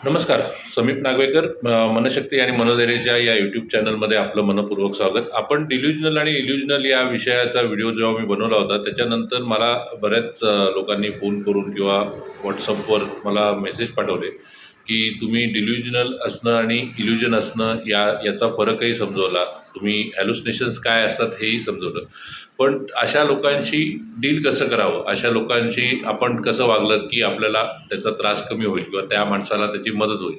नमस्कार. समीप नागवेकर, मनशक्ती आणि मनोधैर्याच्या या यूट्यूब चॅनलमध्ये आपलं मनपूर्वक स्वागत. आपण डिल्युजनल आणि इल्युजनल या विषयाचा व्हिडिओ जेव्हा मी बनवला होता, त्याच्यानंतर मला बऱ्याच लोकांनी फोन करून किंवा व्हॉट्सअपवर मला मेसेज पाठवले, की तुम्ही डिल्युजनल असणं आणि इल्युजन असणं याचा फरकही समजवला. तुम्ही हॅल्युसिनेशन्स काय असतात हेही समजवलं. पण अशा लोकांशी डील कसं करावं, अशा लोकांशी आपण कसं वागलं की आपल्याला त्याचा त्रास कमी होईल किंवा त्या माणसाला त्याची मदत होईल,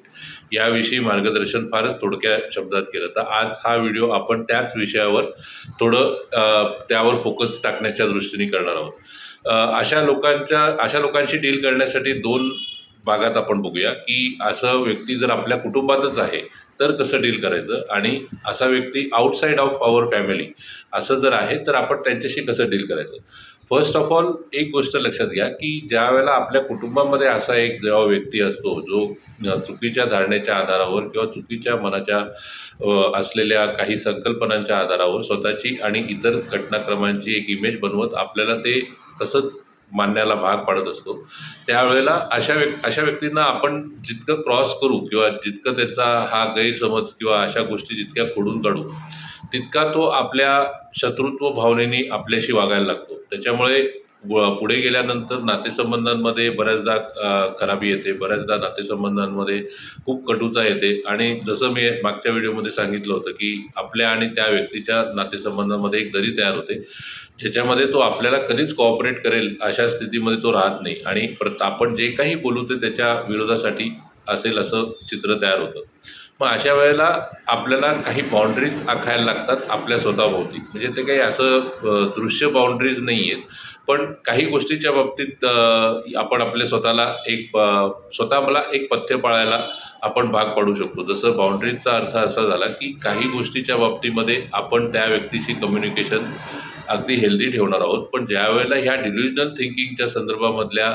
याविषयी मार्गदर्शन फारच थोडक्या शब्दात केलं. तर आज हा व्हिडिओ आपण त्याच विषयावर थोडं त्यावर फोकस टाकण्याच्या दृष्टीने करणार आहोत. अशा लोकांशी डील करण्यासाठी दोन भागात आपण बघूया, की असं व्यक्ती जर आपल्या कुटुंबातच आहे तर कसं डील करायचं, आणि असा व्यक्ती आउटसाईड ऑफ आवर फॅमिली असं जर आहे तर आपण त्यांच्याशी कसं डील करायचं. फर्स्ट ऑफ ऑल एक गोष्ट लक्षात घ्या, की ज्या वेळेला आपल्या कुटुंबामध्ये असा एक जेव्हा व्यक्ती असतो जो चुकीच्या धारणेच्या आधारावर किंवा चुकीच्या मनाच्या असलेल्या काही संकल्पनांच्या आधारावर स्वतःची आणि इतर घटनाक्रमांची एक इमेज बनवत आपल्याला ते तसंच मानण्याला भाग पाडत असतो, त्यावेळेला अशा व्यक्तींना आपण जितकं क्रॉस करू किंवा जितकं त्याचा हा गैरसमज किंवा अशा गोष्टी जितक्या खोडून काढू, तितका तो आपल्या शत्रुत्व भावनेने आपल्याशी वागायला लागतो. त्याच्यामुळे पुढे गेल्यानंतर नातेसंबंधांमध्ये बऱ्याचदा खराबी येते, बऱ्याचदा नातेसंबंधांमध्ये खूप कटुता येते. आणि जसं मी मागच्या व्हिडिओमध्ये सांगितलं होतं, की आपल्या आणि त्या व्यक्तीच्या नातेसंबंधामध्ये एक दरी तयार होते, ज्याच्यामध्ये तो आपल्याला कधीच कोऑपरेट करेल अशा स्थितीमध्ये तो राहत नाही, आणि आपण जे काही बोलू ते त्याच्या विरोधासाठी असेल असं चित्र तयार होतं. मग अशा वेळेला आपल्याला काही बाउंड्रीज आखायला लागतात आपल्या स्वतःभोवती. म्हणजे ते काही असं दृश्य बाउंड्रीज नाही आहेत, पण काही गोष्टीच्या बाबतीत आपण आपल्या स्वतःला एक पथ्य पाळायला आपण भाग पाडू शकतो. जसं बाउंड्रीजचा अर्थ असा झाला, की काही गोष्टीच्या बाबतीमध्ये आपण त्या व्यक्तीशी कम्युनिकेशन अगदी हेल्दी ठेवणार आहोत, पण ज्यावेळेला ह्या डिल्युजनल थिंकिंगच्या संदर्भामधल्या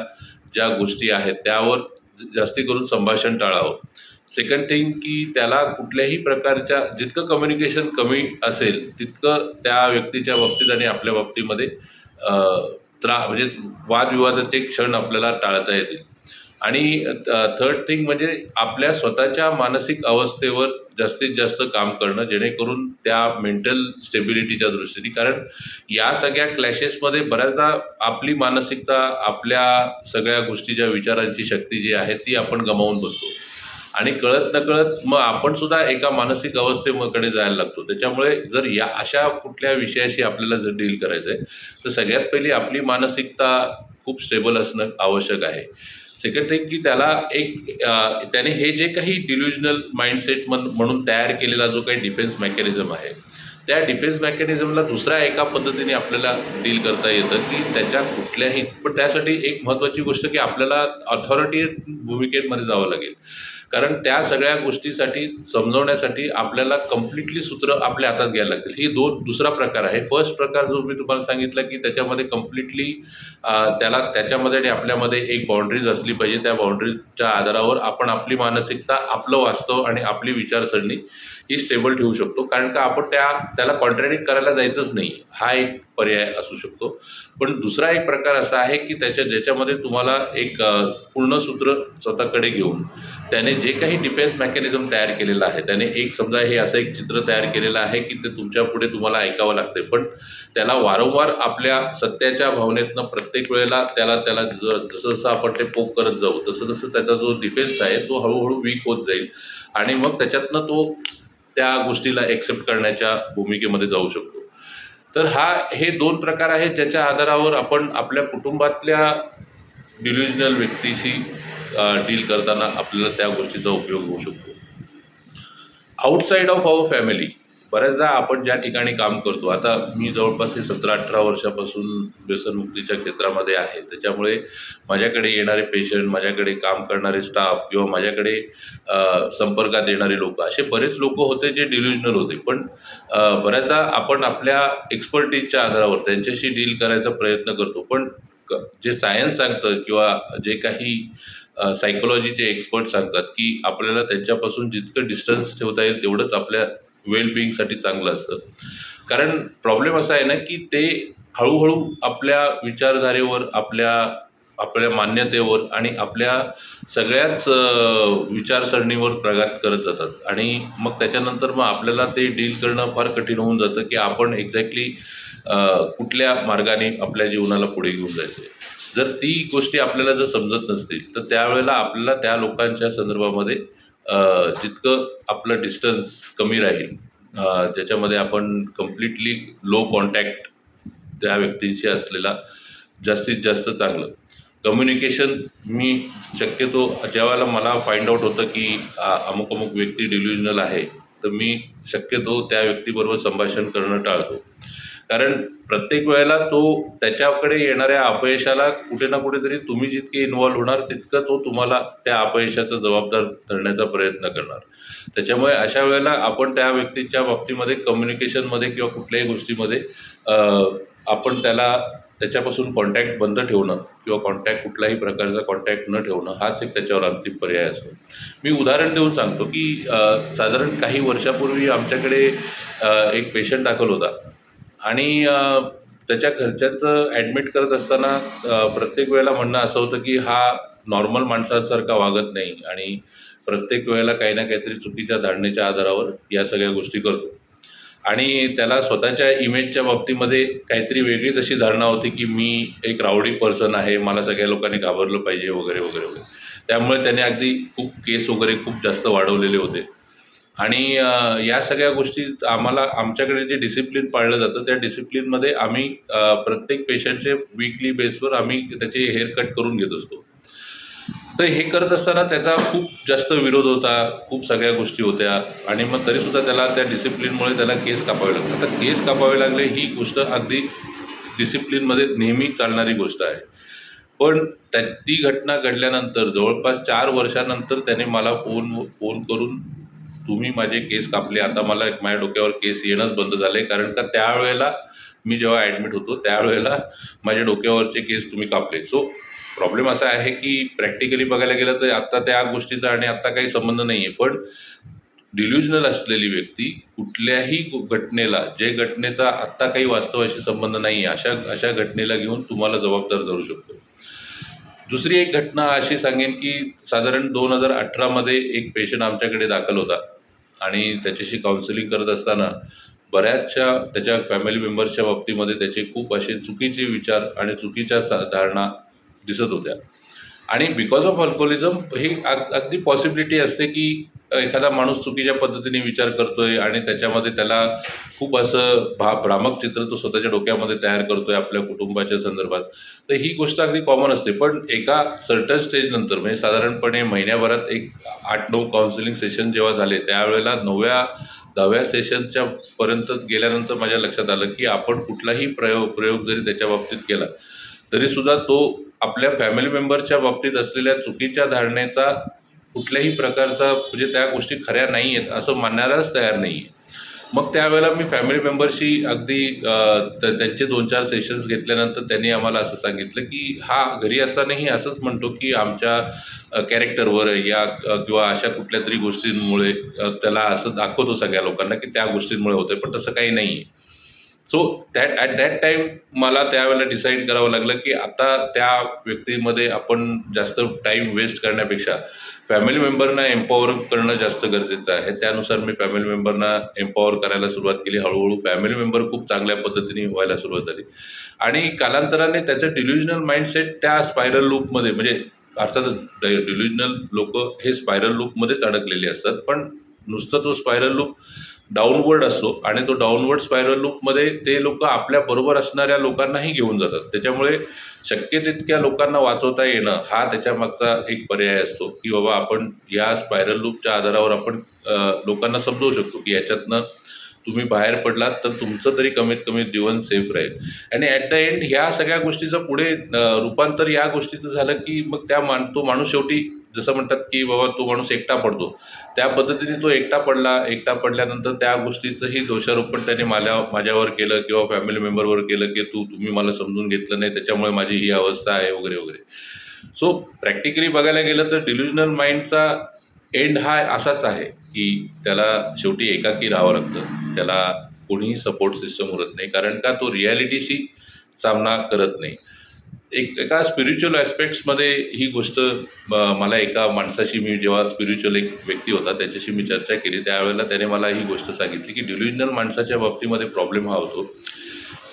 ज्या गोष्टी आहेत त्यावर जास्ती करून संभाषण टाळावं. सेकंड थिंग, की त्याला कुठल्याही प्रकारच्या जितकं कम्युनिकेशन कमी असेल तितकं त्या व्यक्तीच्या बाबतीत आणि आपल्या बाबतीमध्ये अ, म्हणजे वादविवादाचे क्षण आपल्याला टाळता येतील. आणि थर्ड थिंग म्हणजे आपल्या स्वतःच्या मानसिक अवस्थेवर जास्तीत जास्त काम करणं, जेणेकरून त्या मेंटल स्टेबिलिटीच्या दृष्टीने. कारण या सगळ्या क्लॅशेसमध्ये बऱ्याचदा आपली मानसिकता, आपल्या सगळ्या गोष्टीच्या विचारांची शक्ती जी आहे ती आपण गमावून बसतो, आणि कळत-नकळत मग आपण सुद्धा एका मानसिक अवस्थेकडे जायला लागतो. त्याच्यामुळे जर या अशा कुठल्या विषयाशी आपल्याला जर डील करायचं आहे, तर सगळ्यात पहिली आपली मानसिकता खूप स्टेबल असणं आवश्यक आहे. सेकंड थिंग, की त्याने हे जे काही डिल्युजनल माइंडसेट म्हणून तयार केलेला जो काही डिफेन्स मेकॅनिझम आहे, त्या डिफेन्स मेकॅनिझमला दुसऱ्या एका पद्धतीने आपल्याला डील करता येतं, की त्याच्या कुठल्याही, पण त्यासाठी एक महत्त्वाची गोष्ट, की आपल्याला अथॉरिटी भूमिकेमध्ये जावं लागेल. कारण त्या सगळ्या गोष्टीसाठी समजवण्यासाठी आपल्याला कंप्लीटली सूत्र आपल्या हातात घ्यायला लागतील. दुसरा प्रकार आहे. फर्स्ट प्रकार जो मी तुम्हाला सांगितला, की त्याच्यामध्ये कंप्लीटली त्याच्यामध्ये आणि आपल्यामध्ये एक बाउंड्रीज असली पाहिजे. त्या बाउंड्रीजच्या आधारावर आपण आपली मानसिकता, आपलं वास्तव आणि आपली विचारसरणी ही स्टेबल ठेवू शकतो. कारण का आपण त्याला कॉन्ट्रॅडिक्ट करायला जायचंच नाही. हा एक पर्याय असू शकतो. पण दुसरा एक प्रकार असा आहे, की ज्याच्यामध्ये तुम्हाला एक पूर्ण सूत्र स्वतःकडे घेऊन त्याने जे काही डिफेन्स मेकॅनिझम तयार केलेलं आहे, त्याने एक समजा हे असं एक चित्र तयार केलेलं आहे, की ते तुमच्यापुढे तुम्हाला ऐकावं लागते. पण त्याला वारंवार आपल्या सत्याच्या भावनेतनं प्रत्येक वेळेला त्याला जसं आपण ते पोक करत जाऊ, तसं त्याचा जो डिफेन्स आहे तो हळूहळू वीक होत जाईल, आणि मग त्याच्यातनं तो त्या गोष्टीला एक्सेप्ट करण्याच्या भूमिकेमध्ये जाऊ शकतो. तर हे दोन प्रकार आहेत ज्याच्या आधारावर आपण आपल्या कुटुंबातल्या डिल्युजनल व्यक्तीशी डील करताना आपल्याला त्या गोष्टीचा उपयोग होऊ शकतो. आउटसाईड ऑफ आवर फॅमिली, बऱ्याचदा आपण ज्या ठिकाणी काम करतो, आता मी जवळपास हे 17-18 वर्षापासून व्यसनमुक्तीच्या क्षेत्रामध्ये आहे. त्याच्यामुळे माझ्याकडे येणारे पेशंट, माझ्याकडे काम करणारे स्टाफ किंवा माझ्याकडे संपर्कात येणारे लोक, असे बरेच लोक होते जे डिल्युजनल होते. पण बऱ्याचदा आपण आपल्या एक्सपर्टीजच्या आधारावर त्यांच्याशी डील करायचा प्रयत्न करतो. पण जे सायन्स सांगतं किंवा जे काही सायकोलॉजीचे एक्सपर्ट सांगतात, की आपल्याला त्यांच्यापासून जितकं डिस्टन्स ठेवता येईल तेवढंच आपल्या वेल-बिईंगसाठी चांगलं असतं. कारण प्रॉब्लेम असा आहे ना, की ते हळूहळू आपल्या विचारधारेवर, आपल्या आपल्या मान्यतेवर आणि आपल्या सगळ्याच विचारसरणीवर प्रघात करत जातात आणि मग त्याच्यानंतर मग आपल्याला ते डील करणं फार कठीण होऊन जातं की आपण एक्झॅक्टली कुठल्या मार्गाने आपल्या जीवनाला पुढे घेऊन जायचं आहे. जर ती गोष्टी आपल्याला जर समजत नसतील तर त्यावेळेला आपल्याला त्या लोकांच्या संदर्भामध्ये जितकं आपलं डिस्टन्स कमी राहील, ज्याच्यामध्ये आपण कम्प्लिटली लो कॉन्टॅक्ट त्या व्यक्तींशी असलेला जास्तीत जास्त चांगलं कम्युनिकेशन. मी शक्यतो ज्यावेळेला मला फाइंड आउट होतं की अमुक अमुक व्यक्ती डिल्युजनल आहे, तर मी शक्यतो त्या व्यक्तीबरोबर संभाषण करणं टाळतो. कारण प्रत्येक वेळेला तो त्याच्याकडे येणाऱ्या अपयशाला कुठे ना कुठेतरी तुम्ही जितके इन्व्हॉल्व होणार तितकं तो तुम्हाला त्या अपयशाचा जबाबदार धरण्याचा प्रयत्न करणार. त्याच्यामुळे अशा वेळेला आपण त्या व्यक्तीच्या बाबतीमध्ये कम्युनिकेशनमध्ये किंवा कुठल्याही गोष्टीमध्ये आपण त्याच्यापासून कॉन्टॅक्ट बंद ठेवणं किंवा कुठल्याही प्रकारचा कॉन्टॅक्ट न ठेवणं हाच एक त्याच्यावर अंतिम पर्याय असतो. मी उदाहरण देऊन सांगतो की साधारण काही वर्षापूर्वी आमच्याकडे एक पेशंट दाखल होता आणि त्याच्या घरच्यांचं ॲडमिट करत असताना प्रत्येक वेळेला म्हणणं असं होतं की हा नॉर्मल माणसासारखा वागत नाही आणि प्रत्येक वेळेला काही ना काहीतरी चुकीच्या धारणेच्या आधारावर या सगळ्या गोष्टी करतो आणि त्याला स्वतःच्या इमेजच्या बाबतीमध्ये काहीतरी वेगळीच अशी धारणा होती की मी एक राऊडी पर्सन आहे, मला सगळ्या लोकांनी घाबरलं पाहिजे वगैरे वगैरे वगैरे. त्यामुळे त्याने अगदी खूप केस वगैरे खूप जास्त वाढवलेले होते आणि या सगळ्या गोष्टी आमच्याकडे जे डिसिप्लिन पाळलं जातं त्या डिसिप्लिनमध्ये आम्ही प्रत्येक पेशंटचे वीकली बेसवर आम्ही त्याचे हेअर कट करून घेत असतो. तर हे करत असताना त्याचा खूप जास्त विरोध होता, खूप सगळ्या गोष्टी होत्या आणि मग तरीसुद्धा त्याला त्या डिसिप्लिनमुळे त्याला केस कापावे लागले. आता केस कापावे लागले ही गोष्ट अगदी डिसिप्लिनमध्ये नेहमी चालणारी गोष्ट आहे. पण ती घटना घडल्यानंतर जवळपास 4 वर्षानंतर त्याने मला फोन करून, "तुम्ही माझे केस कापले, आता माझ्या डोक्यावर केस येणंच बंद झाले, कारण का त्यावेळेला मी जेव्हा ॲडमिट होतो त्यावेळेला माझ्या डोक्यावरचे केस तुम्ही कापले." सो प्रॉब्लेम असा आहे की प्रॅक्टिकली बघायला गेलं तर आत्ता त्या गोष्टीचा आणि आत्ता काही संबंध नाही आहे. पण डिल्युजनल असलेली व्यक्ती कुठल्याही घटनेला, जे घटनेचा आत्ता काही वास्तवाशी संबंध नाही आहे, अशा घटनेला घेऊन तुम्हाला जबाबदार धरू शकतो. दुसरी एक घटना अशी सांगेन की साधारण 2018मध्ये एक पेशंट आमच्याकडे दाखल होता आणि त्याच्याशी काउन्सिलिंग करत असताना बऱ्याचशा त्याच्या फॅमिली मेंबर्सच्या बाबतीमध्ये त्याचे खूप असे चुकीचे विचार आणि चुकीच्या धारणा दिसत होत्या आणि बिकॉज ऑफ अल्कोहोलिझम ही अगदी पॉसिबिलिटी असते की एखादा माणूस चुकीच्या पद्धतीने विचार करतोय आणि त्याच्यामध्ये त्याला खूप असं भ्रामक चित्र तो स्वतःच्या डोक्यामध्ये तयार करतोय आपल्या कुटुंबाच्या संदर्भात. तर ही गोष्ट अगदी कॉमन असते. पण एका सर्टन स्टेजनंतर म्हणजे साधारणपणे महिन्याभरात एक 8-9 काउन्सिलिंग सेशन जेव्हा झाले त्यावेळेला 10व्या सेशनच्या पर्यंत गेल्यानंतर माझ्या लक्षात आलं की आपण कुठलाही प्रयोग जरी त्याच्या बाबतीत केला तरीसुद्धा तो आपल्या फॅमिली मेंबरच्या बाबतीत असलेल्या चुकीच्या धारणेचा कुठल्याही प्रकारचा म्हणजे त्या गोष्टी खऱ्या नाही आहेत असं मानणाराच तयार नाही आहे. मग त्यावेळेला मी फॅमिली मेंबरशी अगदी त्यांचे 2-4 सेशन्स घेतल्यानंतर त्यांनी आम्हाला असं सांगितलं की हा घरी असतानाही असंच म्हणतो की आमच्या कॅरेक्टरवर या किंवा अशा कुठल्या तरी गोष्टींमुळे त्याला असं दाखवतो सगळ्या लोकांना की त्या गोष्टींमुळे होतं आहे, पण तसं काही नाही आहे. सो ॲट दॅट टाईम मला त्यावेळेला डिसाईड करावं लागलं की आता त्या व्यक्तीमध्ये आपण जास्त टाईम वेस्ट करण्यापेक्षा फॅमिली मेंबरना एम्पॉवर करणं जास्त गरजेचं आहे. त्यानुसार मी फॅमिली मेंबरना एम्पॉवर करायला सुरुवात केली. हळूहळू फॅमिली मेंबर खूप चांगल्या पद्धतीने व्हायला सुरुवात झाली आणि कालांतराने त्याचं डिल्युजनल माइंडसेट त्या स्पायरल लूपमध्ये म्हणजे अर्थातच डिल्युजनल लोकं हे स्पायरल लूपमध्येच अडकलेले असतात. पण नुसतं तो स्पायरल लूप डाऊनवर्ड असतो आणि तो डाऊनवर्ड स्पायरल लूपमध्ये ते लोकं आपल्याबरोबर असणाऱ्या लोकांनाही घेऊन जातात. त्याच्यामुळे शक्य तितक्या लोकांना वाचवता येणं हा त्याच्यामागचा एक पर्याय असतो की बाबा आपण या स्पायरल लूपच्या आधारावर आपण लोकांना समजवू शकतो की याच्यातनं तुम्ही बाहेर पडलात तर तुमचं तरी कमीत कमी जीवन सेफ राहील. आणि ॲट द एंड ह्या सगळ्या गोष्टीचं पुढे रूपांतर या गोष्टीचं झालं की मग तो माणूस शेवटी जसं म्हणतात की बाबा तो माणूस एकटा पडतो. त्या पद्धतीने तो एकटा पडल्यानंतर त्या गोष्टीचंही दोषारोपण त्याने माझ्यावर केलं किंवा फॅमिली मेंबरवर केलं की तुम्ही मला समजून घेतलं नाही, त्याच्यामुळे माझी ही अवस्था आहे वगैरे वगैरे. सो प्रॅक्टिकली बघायला गेलं तर डिल्युजनल माइंडचा एंड हा असाच आहे की त्याला शेवटी एकाकी राहावं लागतं. त्याला कोणीही सपोर्ट सिस्टम उरत नाही, कारण का तो रिॲलिटीशी सामना करत नाही. एका स्पिरिच्युअल ॲस्पेक्ट्समध्ये ही गोष्ट मला एका माणसाशी मी जेव्हा स्पिरिच्युअल एक व्यक्ती होता त्याच्याशी मी चर्चा केली, त्यावेळेला त्याने मला ही गोष्ट सांगितली की डिल्युजनल माणसाच्या बाबतीमध्ये प्रॉब्लेम हा होतो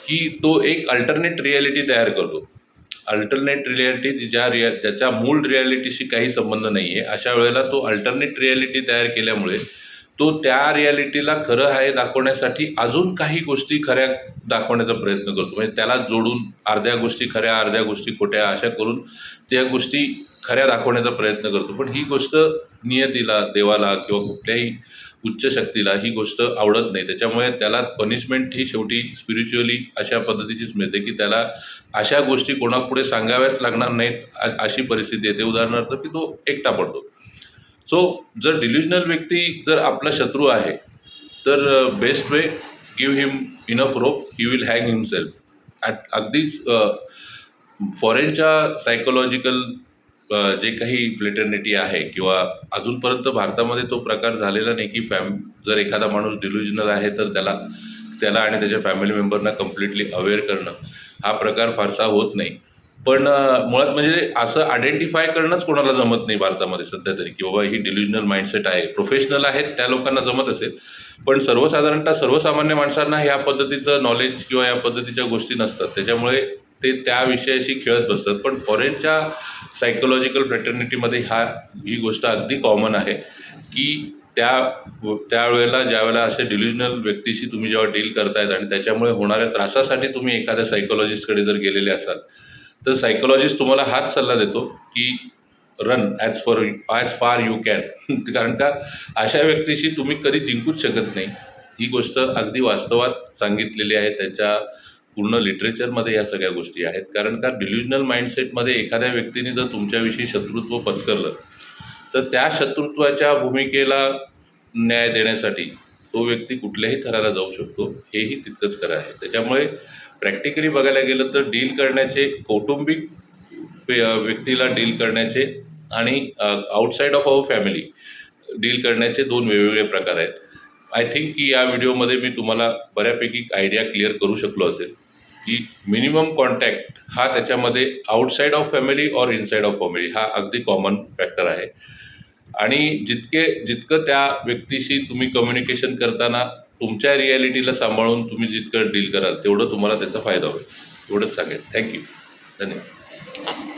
की तो एक अल्टरनेट रिॲलिटी तयार करतो. अल्टरनेट रिॲलिटी ज्याच्या मूळ रिॲलिटीशी काही संबंध नाही आहे, अशा वेळेला तो अल्टरनेट रिॲलिटी तयार केल्यामुळे तो त्या रिॲलिटीला खरं आहे दाखवण्यासाठी अजून काही गोष्टी खऱ्या दाखवण्याचा प्रयत्न करतो. म्हणजे त्याला जोडून अर्ध्या गोष्टी खऱ्या, अर्ध्या गोष्टी खोट्या अशा करून त्या गोष्टी खऱ्या दाखवण्याचा प्रयत्न करतो. पण ही गोष्ट नियतीला, देवाला किंवा कुठल्याही उच्च शक्तीला ही गोष्ट आवडत नाही. त्याच्यामुळे त्याला पनिशमेंट ही शेवटी स्पिरिच्युअली अशा पद्धतीचीच मिळते की त्याला अशा गोष्टी कोणापुढे सांगाव्याच लागणार नाहीत, अशी परिस्थिती येते. उदाहरणार्थ की तो एकटा पडतो. सो जर डिल्युजनल व्यक्ती जर आपला शत्रू आहे, तर best way give him enough rope, he will hang himself. अगदीच फॉरेनच्या सायकोलॉजिकल जे काही फ्लेटर्निटी आहे किंवा अजूनपर्यंत भारतामध्ये तो प्रकार झालेला नाही की जर एखादा माणूस डिल्युजनल आहे तर त्याला आणि त्याच्या फॅमिली मेंबरना कम्प्लिटली अवेअर करणं, हा प्रकार फारसा होत नाही. पण मुळात म्हणजे असं आयडेंटिफाय करणंच कोणाला जमत नाही भारतामध्ये सध्या तरी, की बाबा ही डिल्युजनल माइंडसेट आहे. प्रोफेशनल आहेत त्या लोकांना जमत असेल, पण सर्वसाधारणतः सर्वसामान्य माणसांना ह्या पद्धतीचं नॉलेज किंवा या पद्धतीच्या गोष्टी नसतात. त्याच्यामुळे ते त्या विषयाशी खेळत बसतात. पण फॉरेनच्या सायकोलॉजिकल फ्रेटर्निटीमध्ये ही गोष्ट अगदी कॉमन आहे की त्यावेळेला ज्यावेळेला असे डिल्युजनल व्यक्तीशी तुम्ही जेव्हा डील करतायत आणि त्याच्यामुळे होणाऱ्या त्रासासाठी तुम्ही एखाद्या सायकोलॉजिस्टकडे जर गेलेले असाल, तर सायकोलॉजिस्ट तुम्हाला हाच सल्ला देतो की run as far you can. कारण का अशा व्यक्तीशी तुम्ही कधी जिंकूच शकत नाही. ही गोष्ट अगदी वास्तवात सांगितलेली आहे. त्याच्या पूर्ण लिटरेचरमध्ये या सगळ्या गोष्टी आहेत. कारण का डिल्युजनल माइंडसेटमध्ये एखाद्या व्यक्तीने जर तुमच्याविषयी शत्रुत्व पत्करलं, तर त्या शत्रुत्वाच्या भूमिकेला न्याय देण्यासाठी तो व्यक्ती कुठल्याही थराला जाऊ शकतो, हेही तितकंच खरं आहे. त्याच्यामुळे प्रॅक्टिकली बघायला गेलं तर डील करण्याचे कौटुंबिक व्यक्तीला डील करण्याचे आणि outside of our family deal करण्याचे 2 वेगवेगळे प्रकार आहेत. आय थिंक की या व्हिडिओमध्ये मी तुम्हाला बऱ्यापैकी आयडिया क्लिअर करू शकलो असेल की मिनिमम कॉन्टॅक्ट हा त्याच्यामध्ये आउटसाईड ऑफ फॅमिली और इनसाईड ऑफ फॅमिली हा अगदी कॉमन फॅक्टर आहे. आणि जितकं त्या व्यक्तीशी तुम्ही कम्युनिकेशन करताना तुमच्या रिॲलिटीला सांभाळून तुम्ही जितकं डील कराल, तेवढं तुम्हाला त्याचा फायदा होईल. एवढंच सांगेन. थँक्यू. धन्यवाद.